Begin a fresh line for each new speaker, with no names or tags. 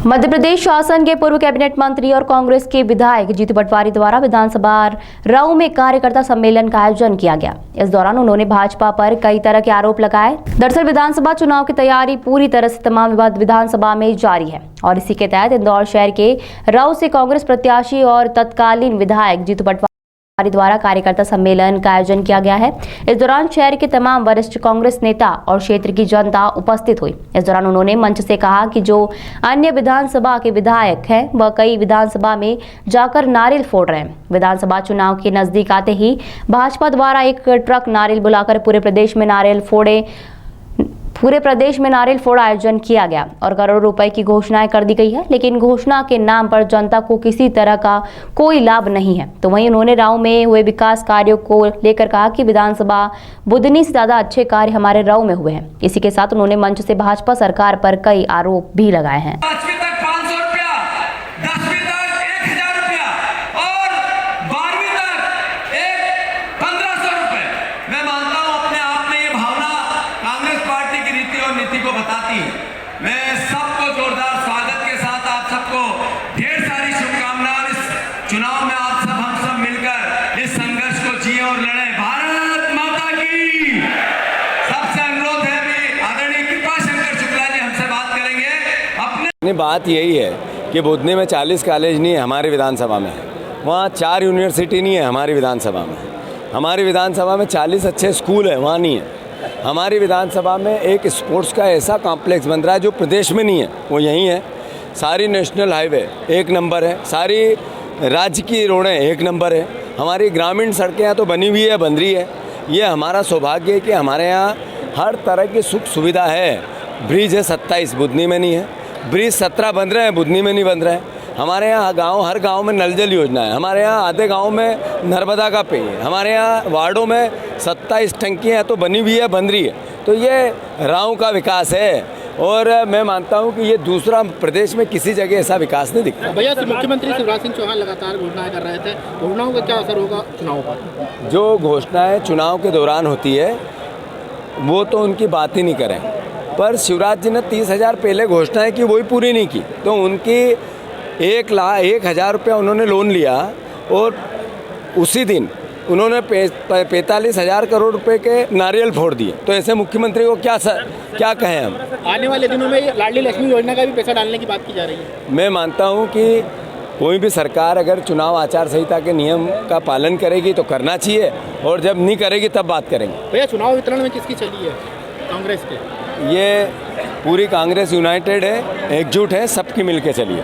मध्य प्रदेश शासन के पूर्व कैबिनेट मंत्री और कांग्रेस के विधायक जीतू पटवारी द्वारा विधानसभा राऊ में कार्यकर्ता सम्मेलन का आयोजन किया गया। इस दौरान उन्होंने भाजपा पर कई तरह के आरोप लगाए। दरअसल विधानसभा चुनाव की तैयारी पूरी तरह से तमाम विधानसभा में जारी है और इसी के तहत इंदौर शहर के राऊ से कांग्रेस प्रत्याशी और तत्कालीन विधायक जीतू पटवारी द्वारा कार्यकर्ता सम्मेलन का आयोजन किया गया है। इस दौरान शहर के तमाम वरिष्ठ कांग्रेस नेता और क्षेत्र की जनता उपस्थित हुई। इस दौरान उन्होंने मंच से कहा कि जो अन्य विधानसभा के विधायक हैं वह कई विधानसभा में जाकर नारियल फोड़ रहे हैं। विधानसभा चुनाव के नजदीक आते ही भाजपा द्वारा एक ट्रक नारियल बुलाकर पूरे प्रदेश में नारियल फोड़ आयोजन किया गया और करोड़ों रुपए की घोषणाएं कर दी गई है, लेकिन घोषणा के नाम पर जनता को किसी तरह का कोई लाभ नहीं है। तो वहीं उन्होंने राऊ में हुए विकास कार्यों को लेकर कहा कि विधानसभा बुधनी से ज्यादा अच्छे कार्य हमारे राऊ में हुए हैं। इसी के साथ उन्होंने मंच से भाजपा सरकार पर कई आरोप भी लगाए हैं।
को बताती है। मैं सबको जोरदार स्वागत के साथ आप सबको ढेर सारी शुभकामनाएं। इस चुनाव में आप सब हम सब मिलकर इस संघर्ष को जिए और लड़े। भारत माता की। सबसे अनुरोध है भी आदरणीय कृपा शंकर शुक्ला जी हमसे बात करेंगे। अपने
बात यही है कि बुधनी में 40 कॉलेज नहीं है, हमारी विधानसभा में है। वहाँ 4 यूनिवर्सिटी नहीं है, हमारी विधानसभा में। हमारी विधानसभा में 40 अच्छे स्कूल है, वहाँ नहीं है। हमारी विधानसभा में एक स्पोर्ट्स का ऐसा कॉम्प्लेक्स बन रहा है जो प्रदेश में नहीं है, वो यहीं है। सारी नेशनल हाईवे 1 नंबर है, सारी राज्य की रोडें 1 नंबर है। हमारी ग्रामीण सड़कें यहाँ तो बनी हुई है, बन रही है। ये हमारा सौभाग्य है कि हमारे यहाँ हर तरह की सुख सुविधा है। ब्रिज है 27, बुधनी में नहीं है। ब्रिज 17 बन रहे हैं, बुधनी में नहीं बन रहे हैं। हमारे यहाँ हर गांव में नल जल योजना है। हमारे यहाँ आधे गांव में नर्मदा का पेय है। हमारे यहाँ वार्डों में 27 टंकियाँ तो बनी हुई है, बन रही है। तो ये राऊ का विकास है और मैं मानता हूँ कि ये दूसरा प्रदेश में किसी जगह ऐसा विकास नहीं दिखता।
भैया, मुख्यमंत्री शिवराज सिंह चौहान लगातार घोषणाएं कर रहे थे, घोषणाओं का क्या असर होगा चुनाव पर?
जो घोषणाएँ चुनाव के दौरान होती है वो तो उनकी बात ही नहीं करें, पर शिवराज जी ने 30,000 पहले घोषणाएँ की, वही पूरी नहीं की। तो उनकी 1,01,000 रुपया उन्होंने लोन लिया और उसी दिन उन्होंने 45,000 करोड़ रुपए के नारियल फोड़ दिए। तो ऐसे मुख्यमंत्री को क्या कहें हम?
आने वाले दिनों में लाडली लक्ष्मी योजना का भी पैसा डालने की बात की जा रही है।
मैं मानता हूं कि कोई भी सरकार अगर चुनाव आचार संहिता के नियम का पालन करेगी तो करना चाहिए, और जब नहीं करेगी तब बात करेंगे।
भैया, चुनाव वितरण में किसकी चली है? कांग्रेस के।
ये पूरी कांग्रेस यूनाइटेड है, एकजुट है, सबकी मिल के चलिए।